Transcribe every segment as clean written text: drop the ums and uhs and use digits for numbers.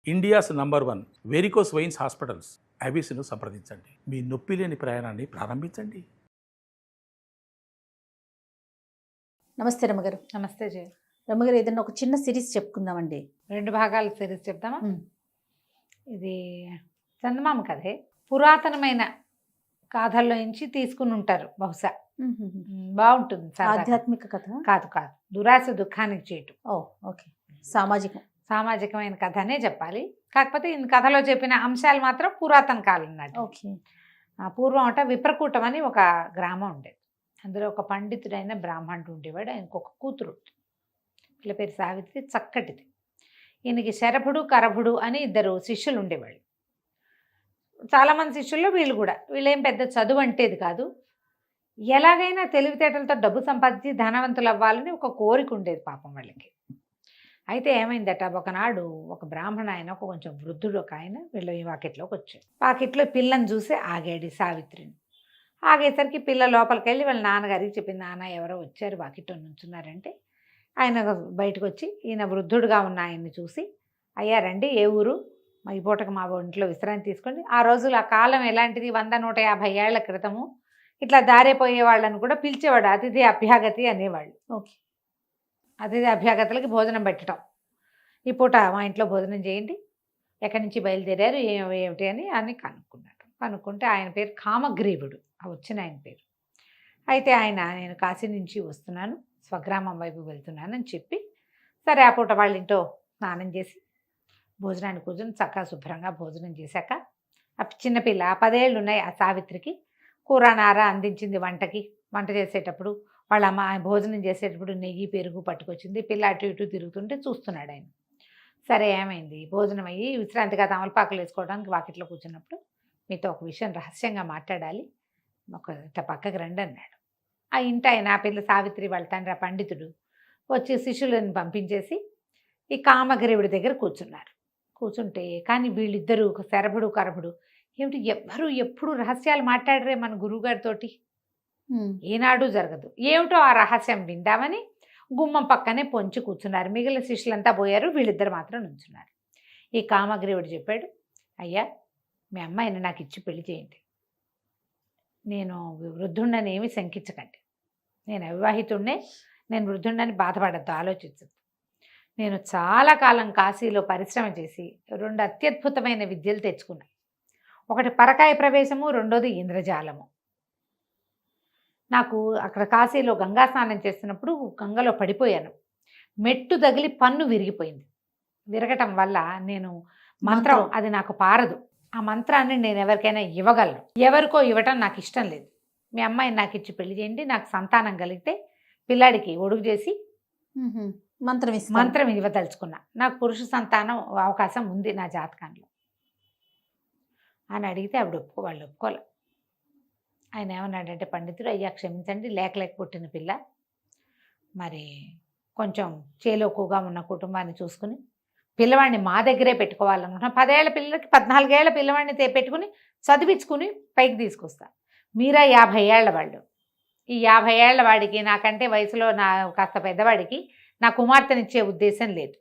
India's number 1 varicose veins hospitals ఐబీసీను సంప్రదించండి. మీ నొప్పి లేని ప్రయాణాన్ని ప్రారంభించండి. నమస్తే రమ్మగారు. నమస్తే జయ. రమ్మగారు, ఏదైనా ఒక చిన్న సిరీస్ చెప్పుకుందామండి. 2 భాగాల సిరీస్ చెప్తామా? ఇది చందమామ కథే. పురాతనమైన గాథల్లో నుంచి తీసుకుని ఉంటారు బహుశా. బాగుంటుంది. ఆధ్యాత్మిక కథ కాదు కాదు, దురాశ దుఃఖానికి చేయటం. ఓకే. సామాజికమైన కథ అనే చెప్పాలి. కాకపోతే ఈ కథలో చెప్పిన అంశాలు మాత్రం పురాతన కాలం నాటి. ఓకే. పూర్వం అంట విప్రకూటం అని ఒక గ్రామం ఉండేది. అందులో ఒక పండితుడైన బ్రాహ్మణుడు ఉండేవాడు. ఆయనకు ఒక కూతురు, వీళ్ళ పేరు సావిత్రి, చక్కటిది. ఈయనకి శరభుడు కరభుడు అని 2 శిష్యులు ఉండేవాళ్ళు. చాలామంది శిష్యుల్లో వీళ్ళేం పెద్ద చదువు అంటేది కాదు. ఎలాగైనా తెలివితేటలతో డబ్బు సంపాదించి ధనవంతులు అవ్వాలని ఒక కోరిక ఉండేది పాపం వాళ్ళకి. అయితే ఏమైందట, ఒకనాడు ఒక బ్రాహ్మణ ఆయన, ఒక కొంచెం వృద్ధుడు ఒక ఆయన వీళ్ళ వాకిట్లోకి వచ్చాడు. వాకిట్లో పిల్లని చూసి ఆగాడు సావిత్రిని. ఆగేసరికి పిల్ల లోపలికి వెళ్ళి వాళ్ళ నాన్నగారికి చెప్పింది, నాన్న ఎవరో వచ్చారు వాకిట్లో నుంచున్నారంటే, ఆయన బయటకు వచ్చి ఈయన వృద్ధుడుగా ఉన్న ఆయన్ని చూసి, అయ్యా రండి, ఏ ఊరు, ఈ పూటకు మా ఇంట్లో విశ్రాంతి తీసుకోండి. ఆ రోజులు ఆ కాలం ఎలాంటిది, 100-150 ఏళ్ల క్రితము ఇట్లా దారిపోయే వాళ్ళని కూడా పిలిచేవాడు, అతిథి అభ్యాగతి అనేవాళ్ళు. ఓకే. అతిథి అభ్యాగతులకి భోజనం పెట్టడం. ఈ పూట మా ఇంట్లో భోజనం చేయండి, ఎక్కడి నుంచి బయలుదేరారు, ఏమిటి అని కనుక్కున్నాడు. కనుక్కుంటే ఆయన పేరు కామగ్రీవుడు, వచ్చిన ఆయన పేరు. అయితే ఆయన, నేను కాశీ నుంచి వస్తున్నాను, స్వగ్రామం వైపు వెళ్తున్నాను అని చెప్పి, సరే ఆ పూట వాళ్ళ ఇంట్లో స్నానం చేసి భోజనానికి కూర్చొని చక్కగా శుభ్రంగా భోజనం చేశాక, ఆ చిన్నపిల్ల 10 ఏళ్ళు ఉన్నాయి ఆ సావిత్రికి, కూర నార అందించింది వంట చేసేటప్పుడు. వాళ్ళ అమ్మ భోజనం చేసేటప్పుడు నెయ్యి పెరుగు పట్టుకొచ్చింది. పిల్ల అటు ఇటు తిరుగుతుంటే చూస్తున్నాడు ఆయన. సరే ఏమైంది, భోజనం అయ్యి విశ్రాంతిగా తమలపాకులు వేసుకోవడానికి వాకిట్లో కూర్చున్నప్పుడు, మీతో ఒక విషయం రహస్యంగా మాట్లాడాలి, ఒక పక్కకి రండి అన్నాడు. ఆ ఇంటి ఆయన, ఆ పిల్ల సావిత్రి వాళ్ళ తండ్రి, ఆ పండితుడు వచ్చి శిష్యులను పంపించేసి ఈ కామగ్రీవుడి దగ్గర కూర్చుంటే, కానీ వీళ్ళిద్దరూ శరభుడు కరభుడు ఏమిటి, ఎవ్వరూ ఎప్పుడు రహస్యాలు మాట్లాడరే మన గురువుగారితోటి, ఏనాడు జరగదు. ఏమిటో ఆ రహస్యం విందామని గుమ్మం పక్కనే పొంచి కూర్చున్నారు. మిగిలిన శిష్యులంతా పోయారు, వీళ్ళిద్దరు మాత్రం నుంచున్నారు. ఈ కామగ్రీవుడు చెప్పాడు, అయ్యా మీ అమ్మాయిని నాకు ఇచ్చి పెళ్లి చేయండి, నేను వృద్ధుండని ఏమి శంకించకండి, నేను అవివాహితుడినే, నేను వృద్ధుండని బాధపడద్దు, ఆలోచించద్దు. నేను చాలా కాలం కాశీలో పరిశ్రమ చేసి 2 అత్యద్భుతమైన విద్యలు తెచ్చుకున్నా. ఒకటి పరకాయ ప్రవేశము, రెండోది ఇంద్రజాలము. నాకు అక్కడ కాశీలో గంగా స్నానం చేస్తున్నప్పుడు గంగలో పడిపోయాను, మెట్టు తగిలి పన్ను విరిగిపోయింది. విరగటం వల్ల నేను మంత్రం అది నాకు పారదు. ఆ మంత్రాన్ని నేను ఎవరికైనా ఇవ్వగలను, ఎవరికో ఇవ్వటం నాకు ఇష్టం లేదు. మీ అమ్మాయిని నాకు ఇచ్చి పెళ్లి చేయండి, నాకు సంతానం కలిగితే పిల్లాడికి ఒడుగు చేసి మంత్రం ఇవ్వదలుచుకున్నా, నాకు పురుష సంతానం అవకాశం ఉంది నా జాతకంలో అని అడిగితే వాళ్ళు ఒప్పుకోలే. ఆయన ఏమన్నాడంటే, పండితుడు, అయ్యా క్షమించండి, లేక పుట్టిన పిల్ల, మరి కొంచెం చేలోకుగా ఉన్న కుటుంబాన్ని చూసుకుని పిల్లవాడిని మా దగ్గరే పెట్టుకోవాలనుకుంటున్నా. 10 ఏళ్ల పిల్లలకి 14 ఏళ్ల పిల్లవాడిని పెట్టుకుని చదివించుకుని పైకి తీసుకొస్తా. మీరా 50 ఏళ్ల వాళ్ళు, ఈ 50 ఏళ్ల వాడికి, నాకంటే వయసులో కాస్త పెద్దవాడికి నా కుమార్తెనిచ్చే ఉద్దేశం లేదు.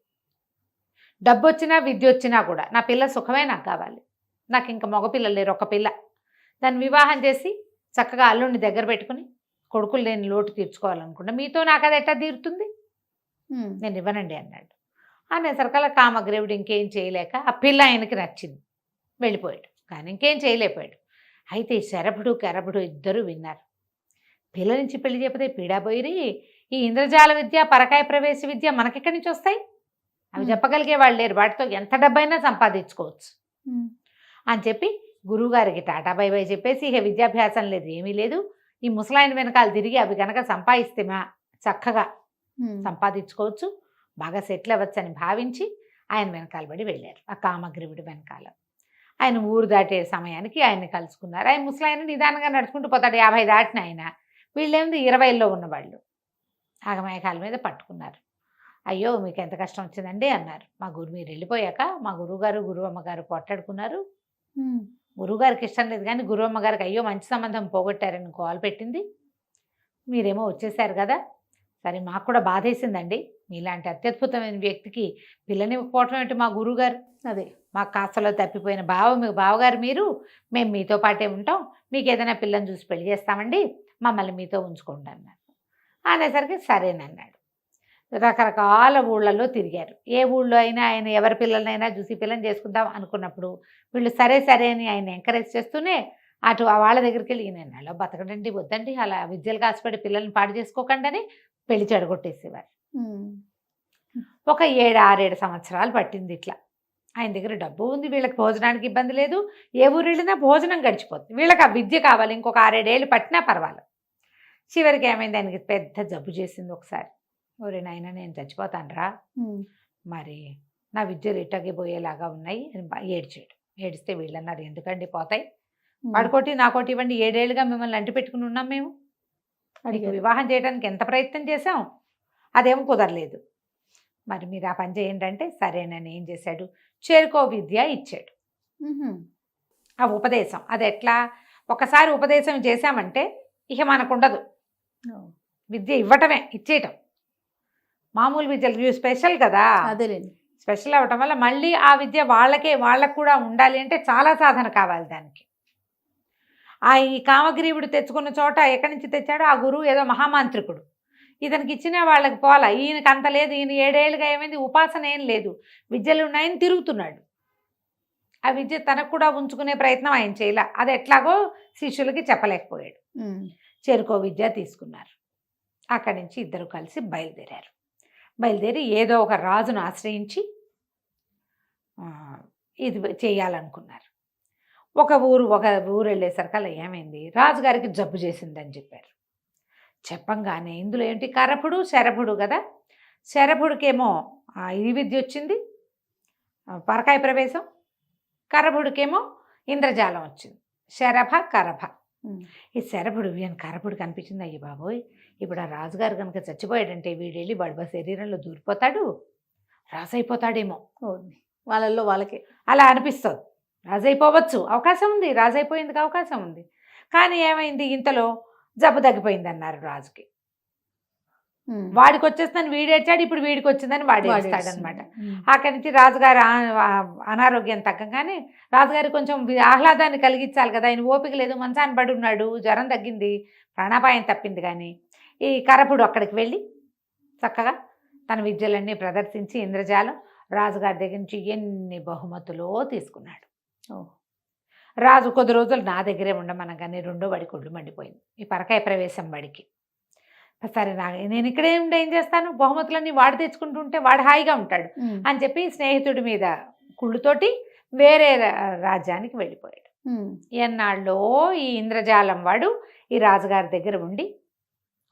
డబ్బు వచ్చినా విద్య వచ్చినా కూడా నా పిల్ల సుఖమే నాకు కావాలి. నాకు ఇంకా మగపిల్లలు లేరు, ఒక పిల్ల. దాన్ని వివాహం చేసి చక్కగా అల్లుడిని దగ్గర పెట్టుకుని కొడుకులు లేని లోటు తీర్చుకోవాలనుకుంటా. మీతో నాకు అది ఎట్టా తీరుతుంది, నేను ఇవ్వనండి అన్నాడు. అనేసరికల్లా కామగ్రీవుడు ఇంకేం చేయలేక, ఆ పిల్ల ఆయనకి నచ్చింది, వెళ్ళిపోయాడు. కానీ ఇంకేం చేయలేకపోయాడు. అయితే శరభుడు కరభుడు ఇద్దరు విన్నారు, పిల్ల నుంచి పెళ్లి చెప్పితే పీడాపోయి, ఈ ఇంద్రజాల విద్య పరకాయ ప్రవేశ విద్య మనకెక్కడి నుంచి వస్తాయి, అవి చెప్పగలిగే వాళ్ళు లేరు, వాటితో ఎంత డబ్బైనా సంపాదించుకోవచ్చు అని చెప్పి గురువుగారికి టాటా బై బై చెప్పేసి, ఇక విద్యాభ్యాసం లేదు, ఏమీ లేదు, ఈ ముసలాయన వెనకాల తిరిగి అవి కనుక సంపాదిస్తే చక్కగా సంపాదించుకోవచ్చు, బాగా సెటిల్ అవ్వచ్చు అని భావించి ఆయన వెనకాల పడి వెళ్ళారు. ఆ కామగ్రీవుడి వెనకాల ఆయన ఊరు దాటే సమయానికి ఆయన్ని కలుసుకున్నారు. ఆయన ముసలాయన నిదానంగా నడుచుకుంటూ పోతాడు. 50 దాటిన ఆయన, వీళ్ళేమిది 20లో ఉన్నవాళ్ళు ఆగమేఘాల మీద పట్టుకున్నారు. అయ్యో మీకు ఎంత కష్టం వచ్చిందండి అన్నారు. మీరు వెళ్ళిపోయాక మా గురువుగారు గురువమ్మగారు పోట్లాడుకున్నారు, గురువుగారికి ఇష్టం లేదు, కానీ గురువమ్మగారికి అయ్యో మంచి సంబంధం పోగొట్టారని కాల్ పెట్టింది, మీరేమో వచ్చేసారు కదా, సరే మాకు కూడా బాధేసిందండి, మీలాంటి అత్యద్భుతమైన వ్యక్తికి పిల్లనివ్వకపోవటం ఏంటి మా గురువుగారు, అదే మా కాస్తలో తప్పిపోయిన బావగారు మీరు, మేము మీతో పాటే ఉంటాం, మీకు ఏదైనా పిల్లని చూసి పెళ్లి చేస్తామండి, మమ్మల్ని మీతో ఉంచుకోండి అన్నాడు. అనేసరికి సరేనన్నాడు. రకరకాల ఊళ్ళల్లో తిరిగారు. ఏ ఊళ్ళో అయినా ఆయన ఎవరి పిల్లలనైనా చూసి పిల్లని చేసుకుందాం అనుకున్నప్పుడు వీళ్ళు సరే సరే అని ఆయన ఎంకరేజ్ చేస్తూనే అటు వాళ్ళ దగ్గరికి వెళ్ళి నేను అలా బతకడండి వద్దండి, అలా విద్యలు కాసిపడి పిల్లల్ని పాడు చేసుకోకండి అని పెళ్లి చెడగొట్టేసేవారు. ఒక 7-6 సంవత్సరాలు పట్టింది ఇట్లా. ఆయన దగ్గర డబ్బు ఉంది, వీళ్ళకి భోజనానికి ఇబ్బంది లేదు, ఏ ఊరు వెళ్ళినా భోజనం గడిచిపోతుంది, వీళ్ళకి ఆ విద్య కావాలి, ఇంకొక 6-7 ఏళ్ళు పట్టినా పర్వాలేదు. చివరికి ఏమైంది, ఆయనకి పెద్ద జబ్బు చేసింది ఒకసారి. ఒరే నాయన నేను చచ్చిపోతానురా, మరి నా విద్యలు ఇట్టకి పోయేలాగా ఉన్నాయి అని ఏడ్చాడు. ఏడిస్తే వీళ్ళన్నారు ఎందుకండి పోతాయి, వాడుకోటి నాకోటి ఇవ్వండి, 7 ఏళ్ళుగా మిమ్మల్ని అంటి పెట్టుకుని ఉన్నాం మేము, మీకు వివాహం చేయడానికి ఎంత ప్రయత్నం చేశాం, అదేమో కుదరలేదు, మరి మీరు ఆ పని చేయండి అంటే సరేనని ఏం చేశాడు, చేరుకో విద్య ఇచ్చాడు. ఆ ఉపదేశం అది ఎట్లా, ఒకసారి ఉపదేశం చేశామంటే ఇక మనకు ఉండదు, విద్య ఇవ్వటమే ఇచ్చేయటం. మామూలు విద్యలు స్పెషల్ కదా, అదేలేండి, స్పెషల్ అవ్వటం వల్ల మళ్ళీ ఆ విద్య వాళ్ళకు కూడా ఉండాలి అంటే చాలా సాధన కావాలి దానికి. ఈ కామగ్రీవుడు తెచ్చుకున్న చోట ఎక్కడి నుంచి తెచ్చాడో ఆ గురువు ఏదో మహామాంత్రికుడు, ఇతనికి ఇచ్చిన వాళ్ళకి పోలా, ఈయనకి అంత లేదు, ఈయన 7 ఏళ్ళుగా ఏమైంది ఉపాసన ఏం లేదు, విద్యలు ఉన్నాయని తిరుగుతున్నాడు, ఆ విద్య తనకు కూడా ఉంచుకునే ప్రయత్నం ఆయన చేయలే, అది ఎట్లాగో శిష్యులకి చెప్పలేకపోయాడు. చేరుకో విద్య తీసుకున్నారు. అక్కడి నుంచి ఇద్దరు కలిసి బయలుదేరి ఏదో ఒక రాజును ఆశ్రయించి ఇది చేయాలనుకున్నారు. ఒక ఊరు వెళ్ళేసరికల్లా ఏమైంది, రాజుగారికి జబ్బు చేసిందని చెప్పారు. చెప్పంగానే ఇందులో ఏంటి కరపుడు శరభుడు కదా, శరభుడికేమో ఈ విద్య వచ్చింది పరకాయ ప్రవేశం, కరభుడికేమో ఇంద్రజాలం వచ్చింది, శరభ కరభ. ఈ శరభుడు ఈయన కరభుడు కనిపించింది, అయ్యి బాబోయ్ ఇప్పుడు ఆ రాజుగారు కనుక చచ్చిపోయాడంటే వీడెళ్ళి బడబ శరీరంలో దూరిపోతాడు, రాజు అయిపోతాడేమో, వాళ్ళల్లో వాళ్ళకి అలా అనిపిస్తుంది. రాజు అయిపోవచ్చు, అవకాశం ఉంది, రాజు అయిపోయేందుకు అవకాశం ఉంది. కానీ ఏమైంది, ఇంతలో జబ్బు తగ్గిపోయింది అన్నారు రాజుకి. వాడికి వచ్చేస్తుందని వీడేడ్చాడు, ఇప్పుడు వీడికి వచ్చిందని వాడు ఏడుస్తాడనమాట. అక్కడి నుంచి రాజుగారు అనారోగ్యం తగ్గగానే రాజుగారి కొంచెం ఆహ్లాదాన్ని కలిగించాలి కదా, ఆయన ఓపిక లేదు, మంచాన్ని పడి ఉన్నాడు, జ్వరం తగ్గింది, ప్రాణాపాయం తప్పింది. కానీ ఈ కరపుడు అక్కడికి వెళ్ళి చక్కగా తన విద్యలన్నీ ప్రదర్శించి ఇంద్రజాలం రాజుగారి దగ్గర నుంచి ఎన్ని బహుమతులో తీసుకున్నాడు. రాజు కొద్ది రోజులు నా దగ్గరే ఉండమనగానే 2వ బడికి ఒళ్ళు మండిపోయింది, ఈ పరకాయ ప్రవేశం బడికి. సరే నేను ఇక్కడే ఉండి ఏం చేస్తాను, బహుమతులన్నీ వాడు తెచ్చుకుంటుంటే వాడు హాయిగా ఉంటాడు అని చెప్పి స్నేహితుడి మీద కుళ్ళుతోటి వేరే రాజ్యానికి వెళ్ళిపోయాడు. ఎన్నాళ్ళో ఈ ఇంద్రజాలం వాడు ఈ రాజుగారి దగ్గర ఉండి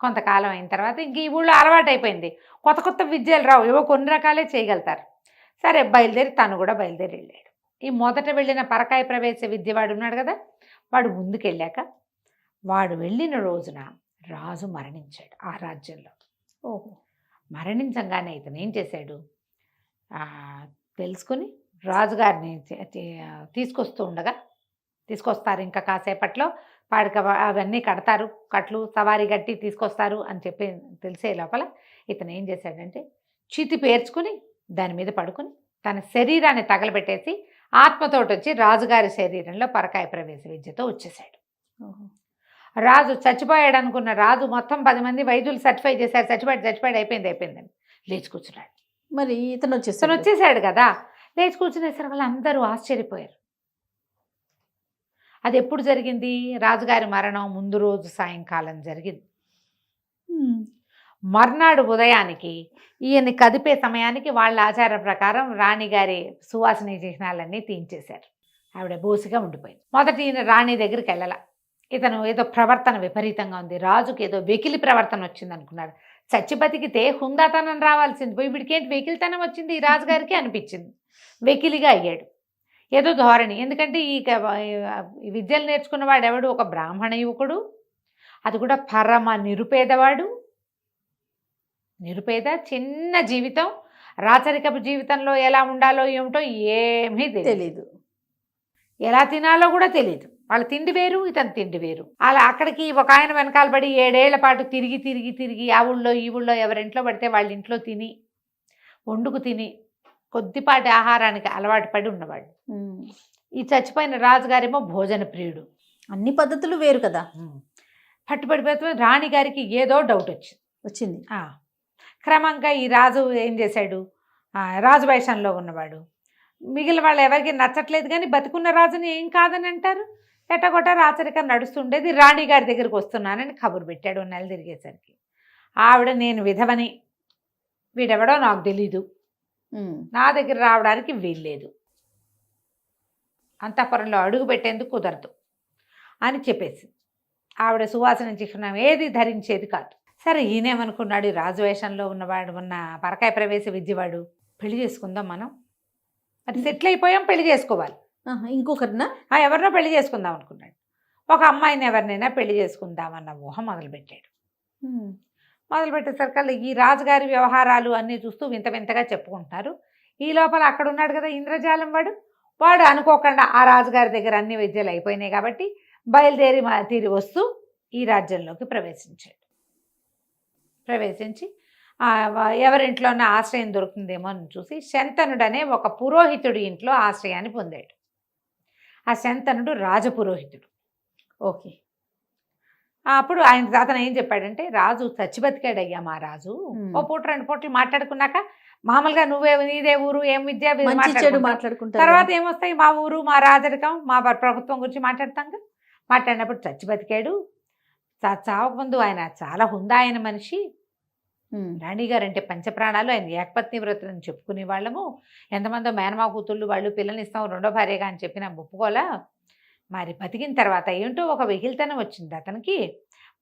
కొంతకాలం అయిన తర్వాత ఇంక ఈ ఊళ్ళో అలవాటు అయిపోయింది, కొత్త విద్యలు రావు, ఏవో కొన్ని రకాలే చేయగలుగుతారు. సరే తను కూడా బయలుదేరి వెళ్ళాడు. ఈ మొదట వెళ్ళిన పరకాయ ప్రవేశ విద్య వాడు ఉన్నాడు కదా, వాడు ముందుకెళ్ళాక వాడు వెళ్ళిన రోజున రాజు మరణించాడు ఆ రాజ్యంలో. మరణించంగానే ఇతను ఏం చేశాడు, తెలుసుకుని రాజుగారిని తీసుకొస్తారు ఇంకా కాసేపట్లో, పాడిక అవన్నీ కడతారు, కట్లు సవారీ కట్టి తీసుకొస్తారు అని చెప్పి తెలిసే లోపల ఇతను ఏం చేశాడంటే చితి పేర్చుకుని దాని మీద పడుకుని తన శరీరాన్ని తగలబెట్టేసి ఆత్మతోటి వచ్చి రాజుగారి శరీరంలో పరకాయ ప్రవేశ విద్యతో వచ్చేసాడు. రాజు చచ్చిపోయాడు అనుకున్న రాజు మొత్తం 10 మంది వైద్యులు సర్టిఫై చేశారు, చచ్చిపోయాడు అయిపోయిందని లేచి కూర్చున్నాడు. మరి ఇతను వచ్చేసాడు కదా, లేచి కూర్చునేసరికి వాళ్ళు అందరూ ఆశ్చర్యపోయారు. అది ఎప్పుడు జరిగింది, రాజుగారి మరణం ముందు రోజు సాయంకాలం జరిగింది. మర్నాడు ఉదయానికి ఈయన్ని కదిపే సమయానికి వాళ్ళ ఆచార ప్రకారం రాణిగారి సువాసన చిహ్నాలన్నీ తీయించేశారు. ఆవిడ బోసిగా ఉండిపోయింది. మొదట ఈయన రాణి దగ్గరికి వెళ్ళాల, ఇతను ఏదో ప్రవర్తన విపరీతంగా ఉంది, రాజుకి ఏదో వెకిలి ప్రవర్తన వచ్చింది అనుకున్నాడు. చచ్చి బతికితే హుందాతనం రావాల్సింది పోయి వీడికేంటి వెకిలితనం వచ్చింది ఈ రాజుగారికి అనిపించింది. వెకిలిగా అయ్యాడు, ఏదో ధోరణి. ఎందుకంటే ఈ విద్యలు నేర్చుకున్నవాడు ఎవడు, ఒక బ్రాహ్మణ యువకుడు, అది కూడా పరమ నిరుపేదవాడు, చిన్న జీవితం, రాచరికపు జీవితంలో ఎలా ఉండాలో ఏమిటో ఏమీ తెలియదు, ఎలా తినాలో కూడా తెలియదు. వాళ్ళ తిండి వేరు, ఇతను తిండి వేరు. అలా అక్కడికి ఒక ఆయన వెనకాల పడి 7 ఏళ్ల పాటు తిరిగి ఆ ఊళ్ళో ఈ ఊళ్ళో ఎవరింట్లో పడితే వాళ్ళ ఇంట్లో తిని వండుకు తిని కొద్దిపాటి ఆహారానికి అలవాటు పడి ఉన్నవాడు. ఉమ్. ఈ చచ్చిపోయిన రాజుగారేమో భోజన ప్రియుడు. అన్ని పద్ధతులు వేరు కదా. పట్టుబడిపోతే రాణిగారికి ఏదో డౌట్ వచ్చింది. క్రమంగా ఈ రాజు ఏం చేశాడు, రాజు వేషంలో ఉన్నవాడు. మిగిలిన వాళ్ళు ఎవరికి నచ్చట్లేదు కానీ బతికున్న రాజుని ఏం కాదని అంటారు. ఎట్టగొట్ట రాచరికం నడుస్తుండేది. రాణిగారి దగ్గరికి వస్తున్నానని కబురు పెట్టాడు. నెల తిరిగేసరికి ఆవిడ నేను విధవని, వీడెవడో నాకు తెలీదు, నా దగ్గర రావడానికి వీల్లేదు, అంతఃపురంలో అడుగు పెట్టేందుకు కుదరదు అని చెప్పేసి ఆవిడ సువాసన చిహ్నం ఏది ధరించేది కాదు. సరే ఈయనేమనుకున్నాడు, ఈ రాజువేషంలో ఉన్నవాడు, ఉన్న పరకాయ ప్రవేశ విద్యవాడు, పెళ్లి చేసుకుందాం మనం, అది సెటిల్ అయిపోయాం, పెళ్లి చేసుకోవాలి, ఇంకొకరినా ఎవరినో పెళ్లి చేసుకుందాం అనుకున్నాడు. ఒక అమ్మాయిని ఎవరినైనా పెళ్లి చేసుకుందామన్న ఊహ మొదలుపెట్టాడు. మొదలుపెట్టేసరికి ఈ రాజుగారి వ్యవహారాలు అన్నీ చూస్తూ వింత వింతగా చెప్పుకుంటున్నారు. ఈ లోపల అక్కడ ఉన్నాడు కదా ఇంద్రజాలం వాడు అనుకోకుండా ఆ రాజుగారి దగ్గర అన్ని విద్యలు అయిపోయినాయి కాబట్టి తీరి వస్తూ ఈ రాజ్యంలోకి ప్రవేశించి ఎవరింట్లోనే ఆశ్రయం దొరుకుతుందేమో అని చూసి శంతనుడనే ఒక పురోహితుడి ఇంట్లో ఆశ్రయాన్ని పొందాడు. ఆ శంతనుడు రాజపురోహితుడు. ఓకే. అప్పుడు అతను ఏం చెప్పాడంటే, రాజు చచ్చి బతికాడయ్యా మా రాజు. ఓ పూట 2 పూటలు మాట్లాడుకున్నాక మామూలుగా నీదే ఊరు, ఏం విద్య మాట్లాడుకుంటా, తర్వాత ఏమొస్తాయి, మా ఊరు, మా రాజరికం, మా ప్రభుత్వం గురించి మాట్లాడతాం. మాట్లాడినప్పుడు చచ్చి బతికాడు. చావకముందు ఆయన చాలా హుందా అయిన మనిషి. రాణిగారు అంటే పంచప్రాణాలు, ఆయన ఏకపత్ని వ్రతులని చెప్పుకునే వాళ్ళము. ఎంతమందో మేనమా కూతుళ్ళు వాళ్ళు పిల్లల్ని ఇస్తాం 2వ భార్యగా అని చెప్పిన ఒప్పుకోలా. మరి బతికిన తర్వాత ఏంటో ఒక వెకిలితనం వచ్చింది అతనికి.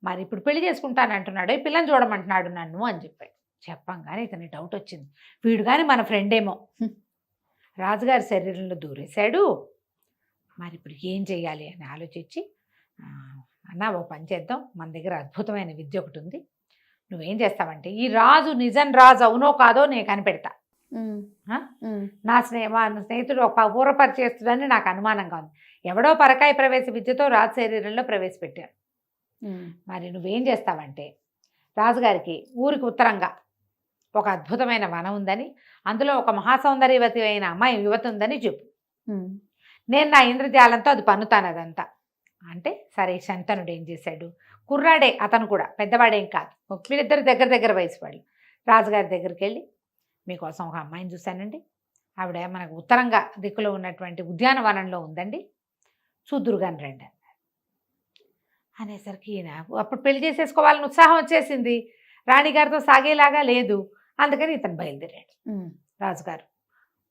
మరి ఇప్పుడు పెళ్లి చేసుకుంటాను అంటున్నాడు, పిల్లని చూడమంటున్నాడు నన్ను అని చెప్పాడు. చెప్పంగానే ఇతనికి డౌట్ వచ్చింది, వీడు కానీ మన ఫ్రెండ్ ఏమో, రాజుగారి శరీరంలో దూరేశాడు. మరి ఇప్పుడు ఏం చెయ్యాలి అని ఆలోచించి, అన్న ఓ పని చేద్దాం, మన దగ్గర అద్భుతమైన విద్య ఒకటి ఉంది, నువ్వేం చేస్తావంటే ఈ రాజు నిజం రాజు అవునో కాదో నేను కనిపెడతా. మా స్నేహితుడు ఒక పూర్వపరిచేస్తుడని నాకు అనుమానంగా ఉంది. ఎవడో పరకాయ ప్రవేశ విద్యతో రాజు శరీరంలో ప్రవేశపెట్టారు. మరి నువ్వేం చేస్తావంటే రాజుగారికి ఊరికి ఉత్తరంగా ఒక అద్భుతమైన వనం ఉందని, అందులో ఒక మహాసౌందర్యవతి అయిన అమ్మాయి యువతి ఉందని చెప్పు, నేను నా ఇంద్రజాలంతో అది పన్నుతాను అదంతా అంటే. సరే శంతనుడు ఏం చేశాడు, కుర్రాడే అతను కూడా, పెద్దవాడేం కాదు, వీళ్ళిద్దరు దగ్గర వయసు వాళ్ళు. రాజుగారి దగ్గరికి వెళ్ళి, మీకోసం ఒక అమ్మాయిని చూశానండి, ఆవిడ మనకు ఉత్తరంగా దిక్కులో ఉన్నటువంటి ఉద్యానవనంలో ఉందండి, చూద్దురుగాని రండి అన్నారు. అనేసరికి ఈయన అప్పుడు పెళ్లి చేసేసుకోవాలని ఉత్సాహం వచ్చేసింది, రాణిగారితో సాగేలాగా లేదు. అందుకని ఇతను బయలుదేరాడు. రాజుగారు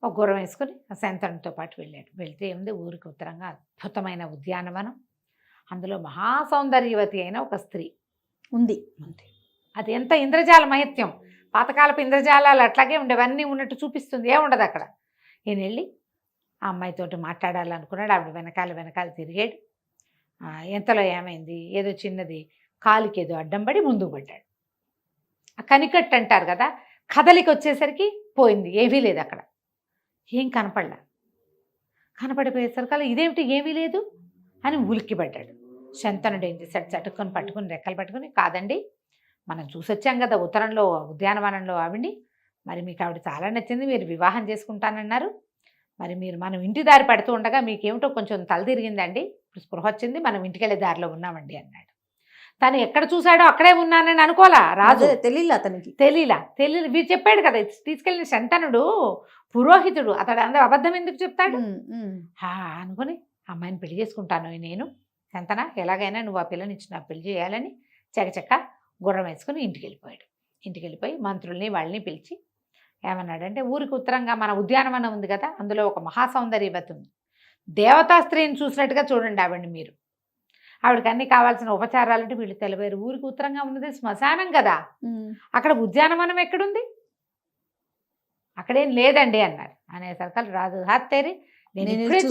ఒక గుర్రం వేసుకుని శంతనుడితో పాటు వెళ్ళాడు. వెళ్తే ఏముంది, ఊరికి ఉత్తరంగా అద్భుతమైన ఉద్యానవనం, అందులో మహాసౌందర్యవతి అయిన ఒక స్త్రీ ఉంది. అది ఎంత ఇంద్రజాల మహత్యం, పాతకాలపు ఇంద్రజాలాలు అట్లాగే ఉండేవన్నీ ఉన్నట్టు చూపిస్తుంది, ఏముండదు అక్కడ. ఈయన వెళ్ళి ఆ అమ్మాయితోటి మాట్లాడాలనుకున్నాడు. ఆవిడ వెనకాల తిరిగాడు. ఎంతలో ఏమైంది, ఏదో చిన్నది కాలికి ఏదో అడ్డం పడి ముందుకు పడ్డాడు. ఆ కనికట్టు అంటారు కదా, కదలికి వచ్చేసరికి పోయింది, ఏమీ లేదు అక్కడ, ఏం కనపడిపోయేసరికి ఇదేమిటి ఏమీ లేదు అని ఉలిక్కిపడ్డాడు. శంతనుడు ఏం చేశాడు, చటుకొని పట్టుకుని రెక్కలు పట్టుకుని, కాదండి మనం చూసొచ్చాం కదా ఉత్తరంలో ఉద్యానవనంలో ఆవిడ్ని, మరి మీకు ఆవిడ చాలా నచ్చింది, మీరు వివాహం చేసుకుంటానన్నారు, మరి మనం ఇంటి దారి పడుతూ ఉండగా మీకేమిటో కొంచెం తల తిరిగిందండి, ఇప్పుడు స్పృహ వచ్చింది, మనం ఇంటికి వెళ్ళే దారిలో ఉన్నామండి అన్నాడు. తను ఎక్కడ చూశాడో అక్కడే ఉన్నానని అనుకోలా రాజు. తెలియలా వీరు చెప్పాడు కదా, తీసుకెళ్ళిన శంతనుడు పురోహితుడు, అతడు అందరూ అబద్ధం ఎందుకు చెప్తాడు అనుకుని, అమ్మాయిని పెళ్లి చేసుకుంటాను నేను, శంతన ఎలాగైనా నువ్వు ఆ పిల్లని ఇచ్చి నాకు పెళ్లి చేయాలని చకచక్క గుర్రం వేసుకుని ఇంటికి వెళ్ళిపోయి మంత్రుల్ని వాళ్ళని పిలిచి ఏమన్నాడంటే, ఊరికి ఉత్తరంగా మన ఉద్యానవనం ఉంది కదా, అందులో ఒక మహాసౌందర్యవతి ఉంది, దేవతా స్త్రీని చూసినట్టుగా చూడండి ఆవిడ్ని మీరు, ఆవిడకి అన్ని కావాల్సిన ఉపచారాలంటే వీళ్ళు తెలిపారు. ఊరికి ఉత్తరంగా ఉన్నది శ్మశానం కదా, అక్కడ ఉద్యానవనం ఎక్కడుంది, అక్కడేం లేదండి అన్నారు. అనేసరికి రాజు హత్తేరి, నేను ఇప్పుడే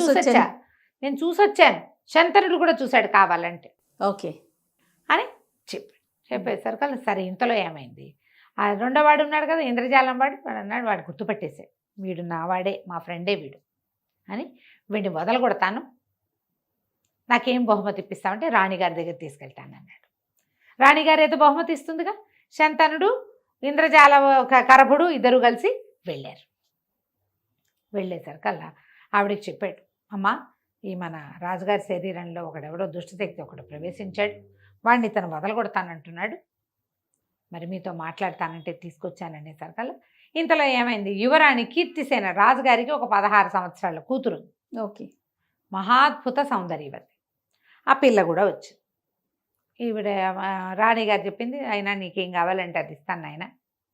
చూసొచ్చాను, శంతనుడు కూడా చూశాడు కావాలంటే ఓకే అని చెప్పేసరికి సరే ఇంతలో ఏమైంది, ఆ 2వ వాడు ఉన్నాడు కదా ఇంద్రజాలం వాడు అన్నాడు, వాడు గుర్తుపట్టేశాడు, వీడు నా వాడే, మా ఫ్రెండే వీడు అని, వీడిని వదలగొడతాను, నాకేం బహుమతి ఇప్పిస్తామంటే రాణిగారి దగ్గర తీసుకెళ్తాను అన్నాడు. రాణిగారు ఏదో బహుమతి ఇస్తుందిగా, శంతనుడు ఇంద్రజాల కరభుడు ఇద్దరు కలిసి వెళ్ళారు. వెళ్ళేసరికల్లా ఆవిడకి చెప్పాడు, అమ్మా ఈ మన రాజుగారి శరీరంలో ఒకడెవడో దుష్టశక్తి ఒకడు ప్రవేశించాడు, వాడిని తను వదలగొడతానంటున్నాడు, మరి మీతో మాట్లాడతానంటే తీసుకొచ్చాననేసరికల్లా ఇంతలో ఏమైంది, యువరాణి కీర్తిసేన రాజుగారికి ఒక 16 సంవత్సరాల కూతురు, ఓకే. మహాద్భుత సౌందర్యవతి. ఆ పిల్ల కూడా వచ్చింది. ఈవిడ రాణిగారు చెప్పింది, అయినా నీకేం కావాలంటే అది ఇస్తాను ఆయన,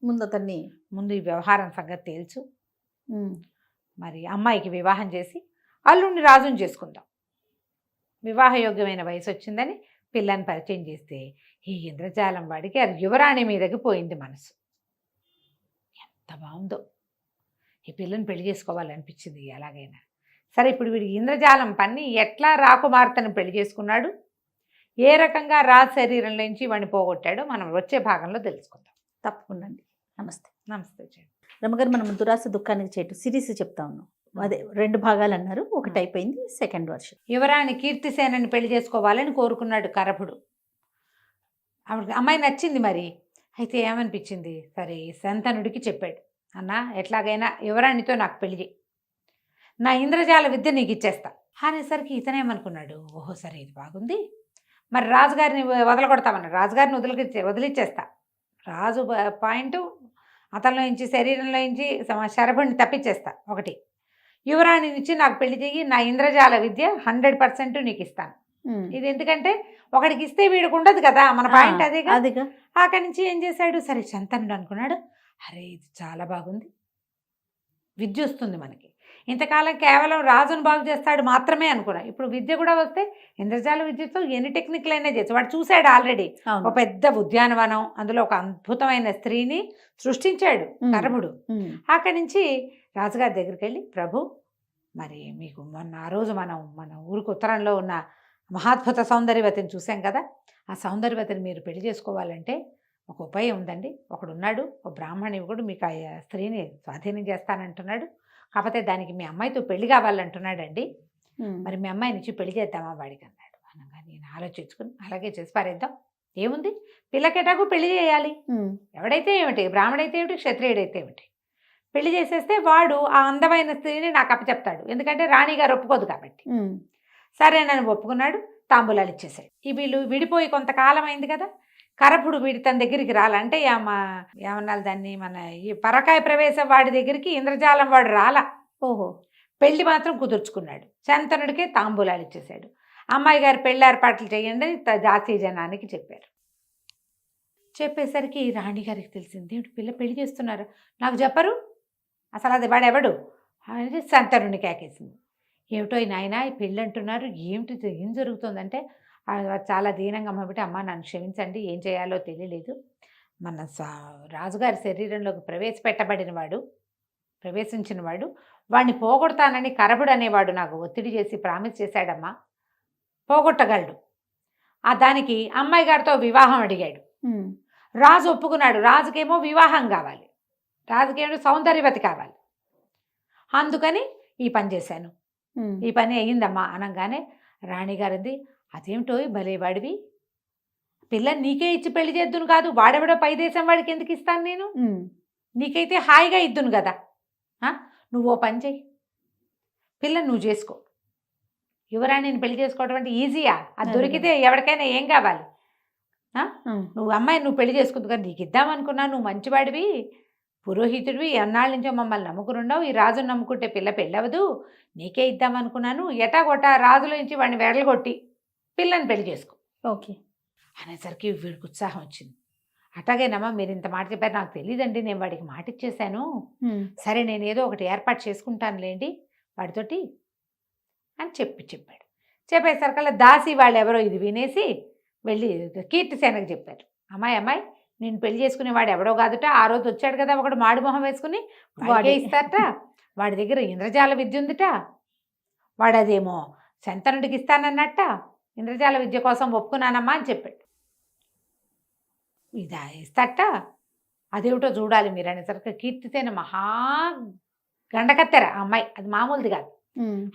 ముందు అతన్ని ముందు ఈ వ్యవహారం సంగతి తేల్చు, ఉమ్, మరి అమ్మాయికి వివాహం చేసి అల్లుడిని రాజుని చేసుకుందాం, వివాహయోగ్యమైన వయసు వచ్చిందని పిల్లని పరిచయం చేస్తే ఈ ఇంద్రజాలం వాడికి అది యువరాణి మీదకి పోయింది మనసు. ఎంత బాగుందో, ఈ పిల్లని పెళ్లి చేసుకోవాలనిపించింది ఎలాగైనా సరే. ఇప్పుడు వీడి ఇంద్రజాలం పన్ని ఎట్లా రాకుమార్తెను పెళ్లి చేసుకున్నాడు, ఏ రకంగా రాజు శరీరంలో నుంచి వాడిని పోగొట్టాడో మనం వచ్చే భాగంలో తెలుసుకుందాం. తప్పకుండా అండి. నమస్తే. నమస్తే. రమగారు, మనం దురాశ దుఃఖానికి చేటు సిరీస్ చెప్తా ఉన్నాం. అదే 2 భాగాలు అన్నారు, ఒకటి అయిపోయింది, సెకండ్ వర్షన్. యువరాణి కీర్తిసేనని పెళ్లి చేసుకోవాలని కోరుకున్నాడు కరభుడు. ఆవిడకి అమ్మాయి నచ్చింది. మరి అయితే ఏమనిపించింది, సరే శంతనుడికి చెప్పాడు, అన్న ఎట్లాగైనా యువరాణితో నాకు పెళ్లి చేయి, నా ఇంద్రజాల విద్య నీకు ఇచ్చేస్తా అనేసరికి ఇతనేమనుకున్నాడు, ఓహో సరే ఇది బాగుంది, మరి రాజుగారిని వదలగొడతామన్నా, రాజుగారిని వదిలిచ్చేస్తా, రాజు పాయింట్ అతనిలో నుంచి శరీరంలో నుంచి శరభుడిని తప్పించేస్తా, ఒకటి యువరాణి నుంచి నాకు పెళ్లి చేయి, నా ఇంద్రజాల విద్య 100% నీకు ఇస్తాను. ఇది ఎందుకంటే ఒకడికి ఇస్తే వీడికి ఉండదు కదా, మన పాయింట్ అదేగా. అక్కడి నుంచి ఏం చేశాడు, సరే శంతనుడు అనుకున్నాడు, అరే ఇది చాలా బాగుంది, విద్య వస్తుంది మనకి, ఇంతకాలం కేవలం రాజును బాగు చేస్తాడు మాత్రమే అనుకున్నా, ఇప్పుడు విద్య కూడా వస్తే ఇంద్రజాల విద్యతో ఎన్ని టెక్నిక్లు అయినా చేసి వాడు చూశాడు ఆల్రెడీ. ఒక పెద్ద ఉద్యానవనం, అందులో ఒక అద్భుతమైన స్త్రీని సృష్టించాడు కరభుడు. అక్కడి నుంచి రాజుగారి దగ్గరికి వెళ్ళి, ప్రభు మరి మీకు మొన్న ఆ రోజు మన ఊరికి ఉత్తరంలో ఉన్న మహాద్భుత సౌందర్యవతిని చూసాం కదా, ఆ సౌందర్యవతిని మీరు పెళ్లి చేసుకోవాలంటే ఒక ఉపాయం ఉందండి, ఒకడున్నాడు, ఒక బ్రాహ్మణ యువకుడు మీకు ఆ స్త్రీని స్వాధీనం చేస్తానంటున్నాడు, కాకపోతే దానికి మీ అమ్మాయితో పెళ్లి కావాలంటున్నాడండి, మరి మీ అమ్మాయిని ఇచ్చి పెళ్లి చేద్దామా వాడికి అన్నాడు. అనగా నేను ఆలోచించుకుని అలాగే చేసి పారేద్దాం, ఏముంది పిల్లకెటాకు పెళ్లి చేయాలి, ఎవడైతే ఏమిటి, బ్రాహ్మడైతే ఏమిటి, క్షత్రియుడైతే ఏమిటి, పెళ్లి చేసేస్తే వాడు ఆ అందమైన స్త్రీని నాకు అప్పచెప్తాడు, ఎందుకంటే రాణిగారు ఒప్పుకోదు కాబట్టి. సరేనని ఒప్పుకున్నాడు, తాంబూలాలు ఇచ్చేసాడు. ఈ వీళ్ళు విడిపోయి కొంతకాలం అయింది కదా, కరపుడు వీడి తన దగ్గరికి రాలంటే ఏమన్నాలి దాన్ని, మన ఈ పరకాయ ప్రవేశం వాడి దగ్గరికి ఇంద్రజాలం వాడు రాలా. ఓహో, పెళ్లి మాత్రం కుదుర్చుకున్నాడు, శంతనుడికే తాంబూలాలు ఇచ్చేసాడు. అమ్మాయి గారు పెళ్లి ఏర్పాట్లు చేయండి జాతీయ జనానికి చెప్పారు. చెప్పేసరికి రాణిగారికి తెలిసింది, ఏమిటి పిల్ల పెళ్లి చేస్తున్నారు, నాకు చెప్పరు, అసలు అది వాడెవడు అనేది శంతనుడిని కేకేసింది. ఏమిటో నాయన ఈ పెళ్ళి అంటున్నారు, ఏమిటి ఏం జరుగుతుందంటే చాలా దీనంగా అమ్మబట్టి, అమ్మ నన్ను క్షమించండి, ఏం చేయాలో తెలియలేదు, మన రాజుగారి శరీరంలోకి ప్రవేశించిన వాడు వాడిని పోగొడతానని కరభుడు అనేవాడు నాకు ఒత్తిడి చేసి ప్రామిస్ చేశాడమ్మా, పోగొట్టగలడు. దానికి అమ్మాయి గారితో వివాహం అడిగాడు, రాజు ఒప్పుకున్నాడు, రాజుకేమో వివాహం కావాలి, రాజుకేమో సౌందర్యవతి కావాలి, అందుకని ఈ పని చేశాను, ఈ పని అయ్యిందమ్మా అనగానే రాణిగారిది, అదేమిటో భలేవాడివి, పిల్లని నీకే ఇచ్చి పెళ్లి చేద్దును కాదు, వాడెవడో పై దేశం వాడికి ఎందుకు ఇస్తాను నేను, నీకైతే హాయిగా ఇద్దును కదా, నువ్వు ఓ పని చెయ్యి, పిల్లని నువ్వు చేసుకో, యువరాణిని పెళ్లి చేసుకోవడం అంటే ఈజీయా, అది దొరికితే ఎవరికైనా ఏం కావాలి, నువ్వు అమ్మాయి నువ్వు పెళ్లి చేసుకుంది కదా, నీకు ఇద్దామనుకున్నా, నువ్వు మంచివాడివి, పురోహితుడివి, ఎన్నాళ్ళ నుంచో మమ్మల్ని నమ్ముకున్నావు, ఈ రాజును నమ్ముకుంటే పిల్ల పెళ్ళవదు, నీకే ఇద్దామనుకున్నాను, ఎటాగొట్ట రాజుల నుంచి వాడిని వెడలగొట్టి పిల్లని పెళ్లి చేసుకో. ఓకే అనేసరికి వీడికి ఉత్సాహం వచ్చింది. అట్లాగేనమ్మా మీరు ఇంత మాట చెప్పారు, నాకు తెలియదండి, నేను వాడికి మాట ఇచ్చేసాను, సరే నేను ఏదో ఒకటి ఏర్పాటు చేసుకుంటానులేండి వాడితోటి అని చెప్పాడు. చెప్పేసరికల్లా దాసి వాళ్ళు ఎవరో ఇది వినేసి వెళ్ళి కీర్తిసేనకి చెప్పారు, అమ్మాయి నేను పెళ్లి చేసుకునే వాడు ఎవడో కాదుట, ఆ రోజు వచ్చాడు కదా ఒకడు మాడి మొహం వేసుకుని, వాడికే ఇస్తారట, వాడి దగ్గర ఇంద్రజాల విద్య ఉందిట, వాడు అదేమో శంతనుడికి ఇస్తానన్నట్ట, ఇంద్రజాల విద్య కోసం ఒప్పుకున్నానమ్మా అని చెప్పాడు. ఇదా ఇస్తాట, అదేమిటో చూడాలి మీరు అనేసరికి కీర్తిసేన మహా గండకత్తెర అమ్మాయి, అది మామూలుది కాదు.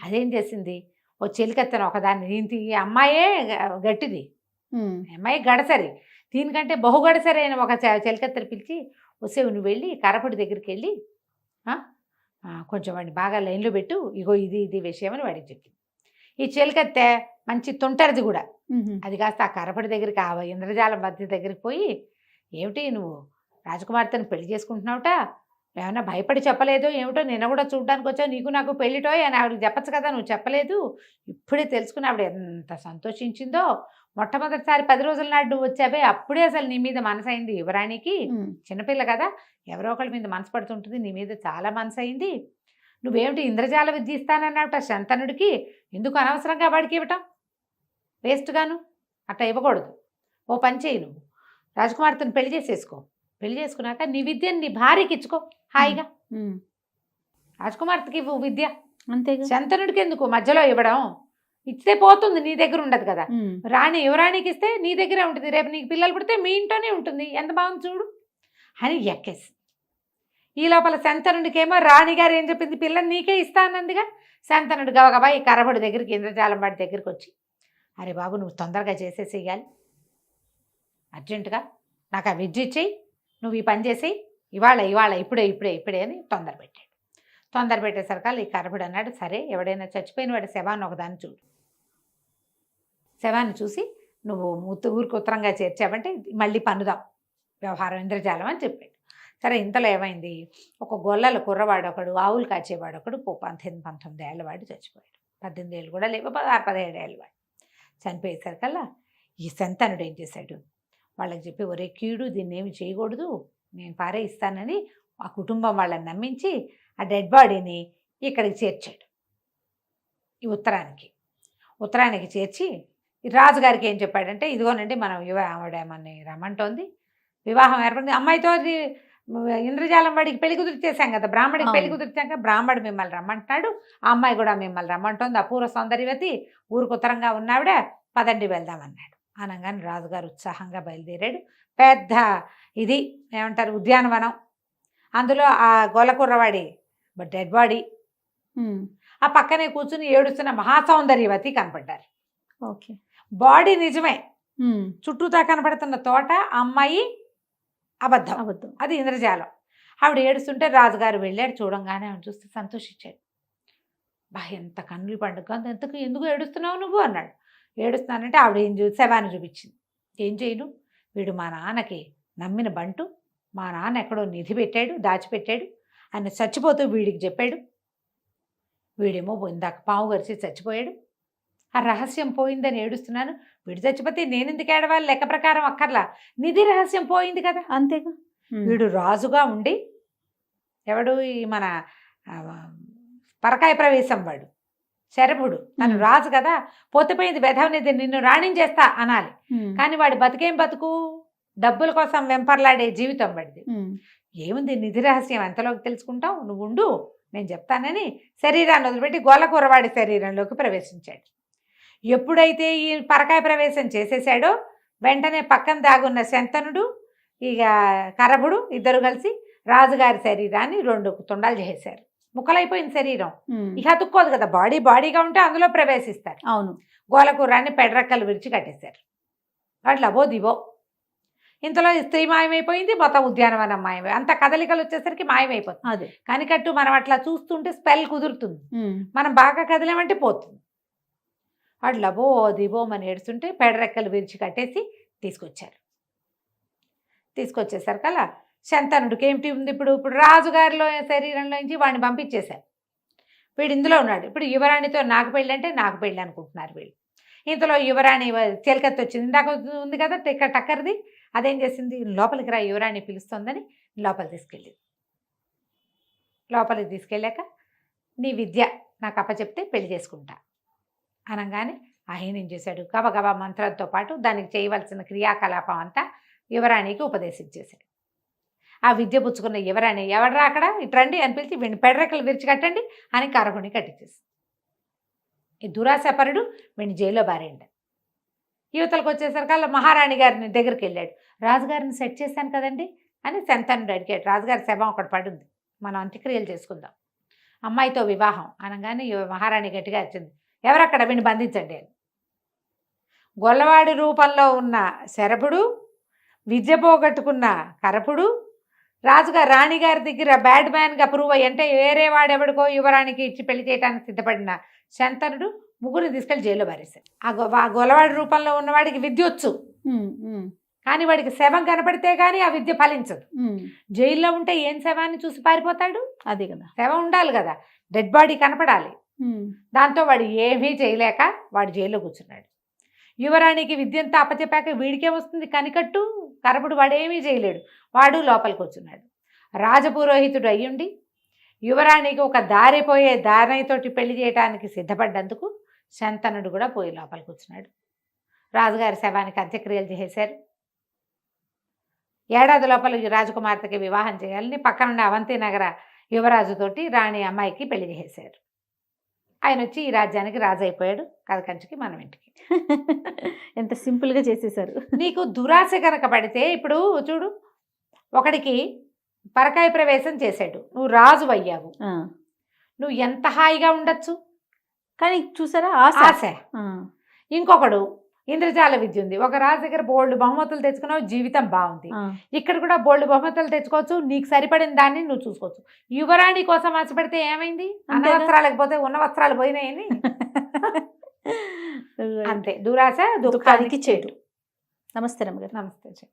అదేం చేసింది, ఓ చెలికత్తెన ఒకదాన్ని, దీనికి అమ్మాయే గట్టిది, అమ్మాయి గడసరి, దీనికంటే బహుగడసరి అయిన ఒక చెలికత్తెర పిలిచి, వస్తే నువ్వు వెళ్ళి కరపుడి దగ్గరికి వెళ్ళి కొంచెం వాడిని బాగా లైన్లో పెట్టు, ఇగో ఇది ఇది విషయం అని వాడికి చెప్పింది. ఈ చిలకత్తె మంచి తుంటరిది కూడా. అది కాస్త ఆ కరపడి దగ్గరికి, ఆ ఇంద్రజాలం మధ్య దగ్గరికి పోయి, ఏమిటి నువ్వు రాజకుమార్తెను పెళ్లి చేసుకుంటున్నావుట, ఏమన్నా భయపడి చెప్పలేదో ఏమిటో, నిన్న కూడా చూడ్డానికి వచ్చావు, నీకు నాకు పెళ్ళిటో అని ఆవిడకి చెప్పచ్చు కదా, నువ్వు చెప్పలేదు. ఇప్పుడే తెలుసుకుని ఆవిడ ఎంత సంతోషించిందో. మొట్టమొదటిసారి 10 రోజుల నాడు నువ్వు వచ్చావే, అప్పుడే అసలు నీ మీద మనసు అయింది యువరాణికి. చిన్నపిల్ల కదా, ఎవరో ఒకళ్ళ మీద మనసు పడుతుంటుంది, నీ మీద చాలా మనసు అయింది. నువ్వేమిటి ఇంద్రజాల విద్య ఇస్తానన్నావుట శంతనుడికి, ఎందుకు అనవసరంగా వాడికి ఇవ్వటం, వేస్ట్గాను అట్లా ఇవ్వకూడదు. ఓ పని చేయి, నువ్వు రాజకుమార్తెను పెళ్లి చేసేసుకో, పెళ్లి చేసుకున్నాక నీ విద్యను నీ భార్యకి ఇచ్చుకో హాయిగా. రాజకుమార్తెకి ఇవ్వు విద్య, అంతేగా. శంతనుడికి ఎందుకు మధ్యలో ఇవ్వడం, ఇస్తే పోతుంది, నీ దగ్గర ఉండదు కదా. యువరాణికి ఇస్తే నీ దగ్గరే ఉంటుంది, రేపు నీకు పిల్లలు పుడితే మీ ఇంట్లోనే ఉంటుంది, ఎంత బాగుంది చూడు అని ఎక్కేసి. ఈ లోపల శంతనుడికేమో రాణిగారు ఏం చెప్పింది, పిల్లని నీకే ఇస్తానందిగా. శంతనుడు గబగబా ఈ కరబడి దగ్గరికి, ఇంద్రజాలం వాడి దగ్గరికి వచ్చి, అరే బాబు నువ్వు తొందరగా చేసేసేయాలి, అర్జెంటుగా నాకు ఆ విద్య ఇచ్చేయి, నువ్వు ఈ పని చేసేయి, ఇవాళ ఇప్పుడే అని తొందర పెట్టాడు. తొందర పెట్టేసరికి ఈ కరబడి అన్నాడు, సరే ఎవడైనా చచ్చిపోయిన వాడి శవాన్ని ఒకదాన్ని చూడు, శవాన్ని చూసి నువ్వు ఊరికి ఉత్తరంగా చేర్చావంటే మళ్ళీ పన్నుదాం వ్యవహారం ఇంద్రజాలం అని చెప్పాడు. సరే ఇంతలో ఏమైంది, ఒక గొల్లల కుర్రవాడు ఒకడు, ఆవులు కాచేవాడు ఒకడు 19 ఏళ్ళ వాడు చచ్చిపోయాడు. 18 ఏళ్ళు కూడా లేవు, 16-17 ఏళ్ళ వాడు చనిపోయేసరికల్లా ఈ శంతనుడు ఏం చేశాడు, వాళ్ళకి చెప్పి, ఒరే కీడు దీన్ని ఏమి చేయకూడదు, నేను పారేయిస్తానని ఆ కుటుంబం వాళ్ళని నమ్మించి ఆ డెడ్ బాడీని ఇక్కడికి చేర్చాడు. ఈ ఉత్తరానికి చేర్చి రాజుగారికి ఏం చెప్పాడంటే, ఇదిగోనండి మనం ఆవిడేమని రమ్మంటోంది, వివాహం ఏర్పడింది, అమ్మాయితో ఇంద్రజాలం వాడికి పెళ్లి కుదిర్చేసాం కదా, బ్రాహ్మడికి పెళ్లి కుదిర్చాక బ్రాహ్మడు మిమ్మల్ని రమ్మంటున్నాడు, ఆ అమ్మాయి కూడా మిమ్మల్ని రమ్మంటోంది, అపూర్వ సౌందర్యవతి, ఊరికి ఉత్తరంగా ఉన్నావిడ, పదండి వెళ్దామన్నాడు. అనగానే రాజుగారు ఉత్సాహంగా బయలుదేరాడు. పెద్ద ఇది ఏమంటారు ఉద్యానవనం, అందులో ఆ గోలకుర్రవాడి డెడ్ బాడీ, ఆ పక్కనే కూర్చుని ఏడుస్తున్న మహాసౌందర్యవతి కనపడ్డారు. ఓకే, బాడీ నిజమే, చుట్టూతా కనపడుతున్న తోట అమ్మాయి అబద్ధం, అది ఇంద్రజాలం. ఆవిడ ఏడుస్తుంటే రాజుగారు వెళ్ళాడు, చూడంగానే ఆవిడ చూస్తే సంతోషించాడు. ఎంత కన్నులు పండుగ, ఎందుకు ఏడుస్తున్నావు నువ్వు అన్నాడు. ఏడుస్తున్నానంటే ఆవిడ ఏం శవాన్ని చూపించింది. ఏం చేయను, వీడు మా నాన్నకి నమ్మిన బంటు, మా నాన్న ఎక్కడో నిధి పెట్టాడు, దాచిపెట్టాడు, ఆయన చచ్చిపోతూ వీడికి చెప్పాడు, వీడేమో ఇందాక పాము గరిచి చచ్చిపోయాడు, ఆ రహస్యం పోయిందని ఏడుస్తున్నాను, వీడు చచ్చిపోతే నేను ఎందుకు ఏడవాలి, లెక్క ప్రకారం అక్కర్లా, నిధి రహస్యం పోయింది కదా, అంతేగా. వీడు రాజుగా ఉండి, ఎవడు ఈ మన పరకాయ ప్రవేశం వాడు శరభుడు, తను రాజు కదా, పోతపోయింది వెధవనిది, నిన్ను రాణించేస్తా అనాలి. కానీ వాడి బతికేం బతుకు, డబ్బుల కోసం వెంపర్లాడే జీవితం వాడిది. ఏముంది నిధి రహస్యం ఎంతలోకి తెలుసుకుంటావు, నువ్వు ఉండు నేను చెప్తానని శరీరాన్ని వదిలిపెట్టి గోలకూరవాడి శరీరంలోకి ప్రవేశించాడు. ఎప్పుడైతే ఈ పరకాయ ప్రవేశం చేసేసాడో వెంటనే పక్కన దాగున్న శంతనుడు ఇక కరభుడు ఇద్దరు కలిసి రాజుగారి శరీరాన్ని 2 తుండాలు చేశారు. ముక్కలైపోయిన శరీరం ఇక అతుక్కోదు కదా, బాడీగా ఉంటే అందులో ప్రవేశిస్తారు. అవును, గోలకూరాన్ని పెడరెక్కలు విరిచి కట్టేశారు. అట్లా అబో దివో. ఇంతలో స్త్రీ మాయమైపోయింది, మొత్తం ఉద్యానవనం మాయమై, అంత కదలికలు వచ్చేసరికి మాయమైపోతుంది. అదే కనికట్టు మనం అట్లా చూస్తుంటే స్పెల్ కుదురుతుంది, మనం బాగా కదిలేమంటే పోతుంది. అట్లా బో దివో అని ఏడుస్తుంటే పెడరెక్కలు విరిచి కట్టేసి తీసుకొచ్చేసరికి అలా శంతనుడికి ఏమిటి ఉంది, ఇప్పుడు రాజుగారిలో శరీరంలోంచి వాడిని పంపించేశారు. వీడు ఇందులో ఉన్నాడు. ఇప్పుడు యువరాణితో నాకు పెళ్ళి అంటే నాకు పెళ్ళి అనుకుంటున్నారు వీళ్ళు. ఇంతలో యువరాణి చిలకత్తి వచ్చింది, ఇందాక ఉంది కదా టక్కర్ది, అదేం చేసింది, లోపలికి రా యువరాణి పిలుస్తుందని లోపలికి తీసుకెళ్ళాక నీ విద్య నాకు అప్పచెప్తే పెళ్లి చేసుకుంటా అనగానే ఆయన ఏం చేశాడు, గబగబా మంత్రంతో పాటు దానికి చేయవలసిన క్రియాకలాపం అంతా యువరాణికి ఉపదేశించేశాడు. ఆ విద్య పుచ్చుకున్న యువరాణి, ఎవడరా అక్కడ ఇట్రండి అని పిలిచి వీడిని పెడరెక్కలు విరిచి కట్టండి అని కరగుని కట్టించేసి, ఈ దురాశపరుడు వీడిని జైల్లో బారేండి. యువతలకు వచ్చేసరికి మహారాణి గారిని దగ్గరికి వెళ్ళాడు. రాజుగారిని సెట్ చేశాను కదండి అని శంతనుడు అడిగాడు. రాజుగారి శవం ఒకటి పడుంది, మనం అంత్యక్రియలు చేసుకుందాం, అమ్మాయితో వివాహం అనగానే మహారాణి గట్టిగా వచ్చింది, ఎవరక్కడ వీడిని బంధించండి అని. గొల్లవాడి రూపంలో ఉన్న శరభుడు, విద్య పోగొట్టుకున్న కరపుడు, రాజుగారు రాణిగారి దగ్గర బ్యాడ్ మ్యాన్గా ప్రూవ్ అయ్యి, అంటే వేరే వాడెవడికో యువరానికి ఇచ్చి పెళ్లి చేయడానికి సిద్ధపడిన శంతనుడు ముగ్గురిని తీసుకెళ్లి జైల్లో పారేశాడు. ఆ గొలవాడి రూపంలో ఉన్నవాడికి విద్య వచ్చు, కానీ వాడికి శవం కనపడితే కానీ ఆ విద్య ఫలించదు. జైల్లో ఉంటే ఏం శవాన్ని చూసి పారిపోతాడు? అదే కదా, శవం ఉండాలి కదా, డెడ్ బాడీ కనపడాలి. దాంతో వాడు ఏమీ చేయలేక వాడు జైల్లో కూర్చున్నాడు. యువరాణికి విద్యంతా అప్పచెప్పాక వీడికే వస్తుంది కనికట్టు, కరపుడు వాడేమీ చేయలేడు, వాడు లోపలికి కూర్చున్నాడు. రాజపురోహితుడు అయ్యుండి యువరాణికి ఒక దారిపోయే దారితోటి పెళ్లి చేయడానికి సిద్ధపడ్డందుకు శంతనుడు కూడా పోయి లోపలికి కూర్చున్నాడు. రాజుగారి శవానికి అంత్యక్రియలు చేశారు. ఏడాది లోపల రాజకుమార్తెకి వివాహం చేయాలని పక్కనున్న అవంతి నగర యువరాజుతోటి రాణి అమ్మాయికి పెళ్లి చేశారు. ఆయన వచ్చి ఈ రాజ్యానికి రాజు అయిపోయాడు. కథ కంచికి మనం ఇంటికి. ఎంత సింపుల్గా చేసేసారు. నీకు దురాశ కనుక పడితే, ఇప్పుడు చూడు, ఒకడికి పరకాయ ప్రవేశం చేశాడు, నువ్వు రాజు అయ్యావు, నువ్వు ఎంత హాయిగా ఉండొచ్చు. కానీ చూసారా ఆశ. ఇంకొకడు ఇంద్రజాల విద్య ఉంది, ఒక రాజు దగ్గర బోల్డ్ బహుమతులు తెచ్చుకున్నావు, జీవితం బాగుంది. ఇక్కడ కూడా బోల్డ్ బహుమతులు తెచ్చుకోవచ్చు, నీకు సరిపడిన దాన్ని నువ్వు చూసుకోవచ్చు. యువరాణి కోసం ఆశపడితే ఏమైంది? అన్న వస్త్రాలకు పోతే ఉన్న వస్త్రాలు పోయినాయని. అంతే, దురాశ దుఃఖానికి చేటు. నమస్తే రమ్మగారు. నమస్తే.